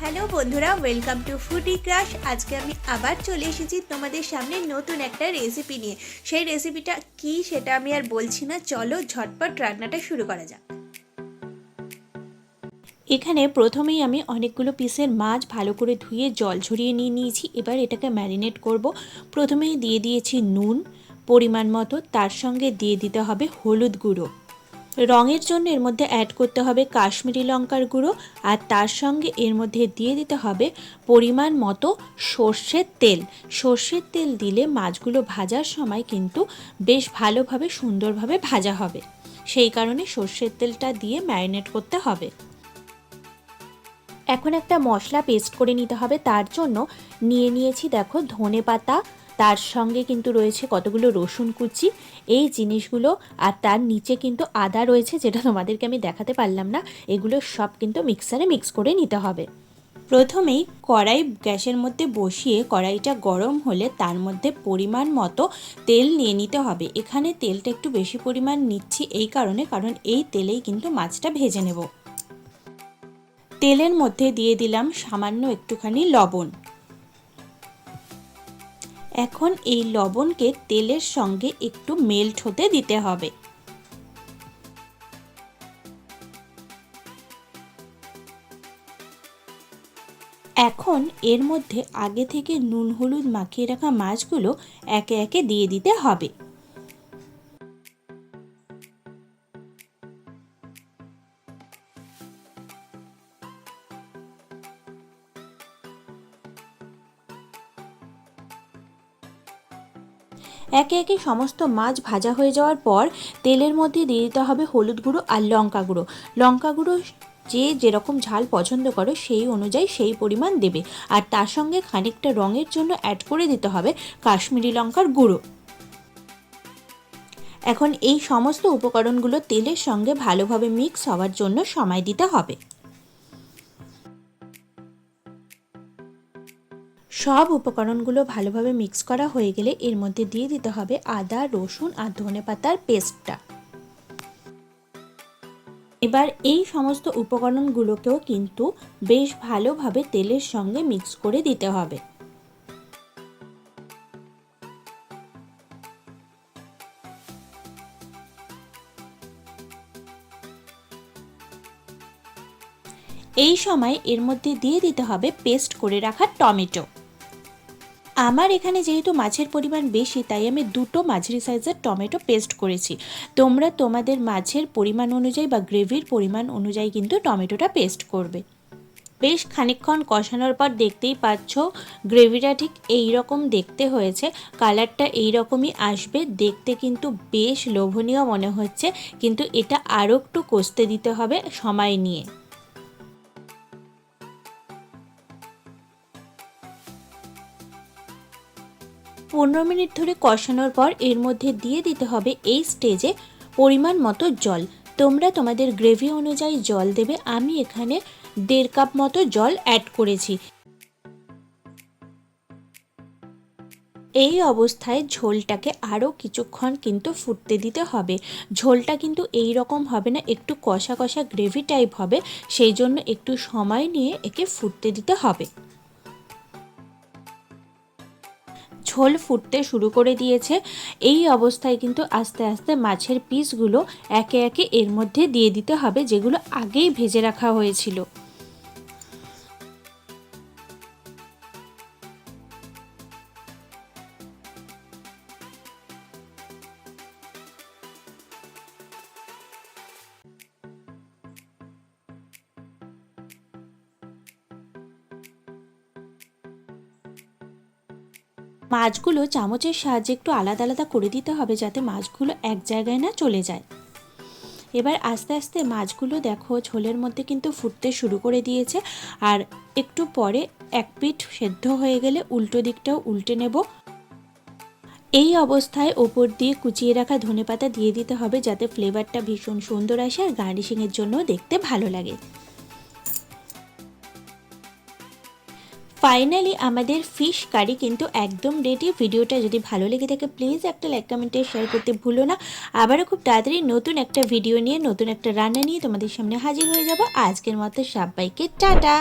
Hello বন্ধুরা, welcome to foodie crush. আজকে আমি আবার চলে এসেছি তোমাদের সামনে নতুন একটা রেসিপি নিয়ে। সেই রেসিপিটা কি সেটা আমি আর বলছি না, চলো ঝটপট রান্নাটা শুরু করা যাক। এখানে প্রথমেই আমি অনেকগুলো পিসের মাছ ভালো করে ধুয়ে জল ঝরিয়ে নিয়েছি। এবার এটাকে ম্যারিনেট করব। প্রথমেই দিয়ে দিয়েছি নুন পরিমাণ মতো, তার সঙ্গে দিয়ে দিতে হবে হলুদ গুঁড়ো। রঙের জন্য এর মধ্যে অ্যাড করতে হবে কাশ্মীরি লঙ্কার গুঁড়ো, আর তার সঙ্গে এর মধ্যে দিয়ে দিতে হবে পরিমাণ মতো সর্ষের তেল। সর্ষের তেল দিলে মাছগুলো ভাজার সময় কিন্তু বেশ ভালোভাবে সুন্দরভাবে ভাজা হবে, সেই কারণে সর্ষের তেলটা দিয়ে ম্যারিনেট করতে হবে। এখন একটা মশলা পেস্ট করে নিতে হবে। তার জন্য নিয়েছি দেখো ধনেপাতা, তার সঙ্গে কিন্তু রয়েছে কতগুলো রসুন কুচি, এই জিনিসগুলো, আর তার নিচে কিন্তু আদা রয়েছে, যেটা তোমাদেরকে আমি দেখাতে পারলাম না। এগুলো সব কিন্তু মিক্সারে মিক্স করে নিতে হবে। প্রথমেই কড়াই গ্যাসের মধ্যে বসিয়ে কড়াইটা গরম হলে তার মধ্যে পরিমাণ মতো তেল নিয়ে নিতে হবে। এখানে তেলটা একটু বেশি পরিমাণ নিচ্ছি এই কারণ এই তেলেই কিন্তু মাছটা ভেজে নেব। তেলের মধ্যে দিয়ে দিলাম সামান্য একটুখানি লবণ। এখন এই লবণকে তেলের সঙ্গে একটু মেল্ট হতে দিতে হবে। এখন এর মধ্যে আগে থেকে নুন হলুদ মাখিয়ে রাখা মাছগুলো একে একে দিয়ে দিতে হবে। একে একে সমস্ত মাছ ভাজা হয়ে যাওয়ার পর তেলের মধ্যে দিয়ে দিতে হবে হলুদ গুঁড়ো আর লঙ্কা গুঁড়ো। লঙ্কা গুঁড়ো যে যেরকম ঝাল পছন্দ করো সেই অনুযায়ী সেই পরিমাণ দেবে, আর তার সঙ্গে খানিকটা রঙের জন্য অ্যাড করে দিতে হবে কাশ্মীরি লঙ্কার গুঁড়ো। এখন এই সমস্ত উপকরণগুলো তেলের সঙ্গে ভালোভাবে মিক্স হওয়ার জন্য সময় দিতে হবে। সব উপকরণগুলো ভালোভাবে মিক্স করা হয়ে গেলে এর মধ্যে দিয়ে দিতে হবে আদা রসুন আর ধনেপাতার পেস্টটা। এবার এই সমস্ত উপকরণগুলোকেও কিন্তু বেশ ভালোভাবে তেলের সঙ্গে মিক্স করে দিতে হবে। এই সময় এর মধ্যে দিয়ে দিতে হবে পেস্ট করে রাখা টমেটো। আমার এখানে যেহেতু মাছের পরিমাণ বেশি তাই আমি দুটো মাঝারি সাইজের টমেটো পেস্ট করেছি। তোমরা তোমাদের মাছের পরিমাণ অনুযায়ী বা গ্রেভির পরিমাণ অনুযায়ী কিন্তু টমেটোটা পেস্ট করবে। বেশ খানিকক্ষণ কষানোর পর দেখতেই পাচ্ছ গ্রেভিটা ঠিক এই রকম দেখতে হয়েছে, কালারটা এই রকমই আসবে। দেখতে কিন্তু বেশ লোভনীয় মনে হচ্ছে, কিন্তু এটা আরও একটু কষতে দিতে হবে সময় নিয়ে। 15 মিনিট ধরে কষানোর পর এর মধ্যে দিয়ে দিতে হবে এই স্টেজে পরিমাণ মতো জল। তোমরা তোমাদের গ্রেভি অনুযায়ী জল দেবে। আমি এখানে 1.5 কাপ মতো জল অ্যাড করেছি। এই অবস্থায় ঝোলটাকে আরও কিছুক্ষণ কিন্তু ফুটতে দিতে হবে। ঝোলটা কিন্তু এই রকম হবে না, একটু কষা কষা গ্রেভি টাইপ হবে, সেই জন্য একটু সময় নিয়ে একে ফুটতে দিতে হবে। ঝোল ফুটতে শুরু করে দিয়েছে। এই অবস্থায় কিন্তু আস্তে আস্তে মাছের পিসগুলো একে একে এর মধ্যে দিয়ে দিতে হবে, যেগুলো আগেই ভেজে রাখা হয়েছিল। মাছগুলো চামচের সাহায্যে একটু আলাদা আলাদা করে দিতে হবে, যাতে মাছগুলো এক জায়গায় না চলে যায়। এবার আস্তে আস্তে মাছগুলো দেখো ঝোলের মধ্যে কিন্তু ফুটতে শুরু করে দিয়েছে, আর একটু পরে এক পিঠ সেদ্ধ হয়ে গেলে উল্টো দিকটাও উল্টে নেব। এই অবস্থায় ওপর দিয়ে কুচিয়ে রাখা ধনেপাতা দিয়ে দিতে হবে, যাতে ফ্লেভারটা ভীষণ সুন্দর আসে আর গার্নিশিংয়ের জন্য দেখতে ভালো লাগে। ফাইনালি আমাদের ফিশ কারি কিন্তু একদম রেডি। ভিডিওটা যদি ভালো লেগে থাকে প্লিজ একটা লাইক কমেন্টে শেয়ার করতে ভুলো না। আবারও খুব তাড়াতাড়ি নতুন একটা ভিডিও নিয়ে নতুন একটা রান্না নিয়ে তোমাদের সামনে হাজির হয়ে যাব। আজকের মতো সবাইকে টাটা।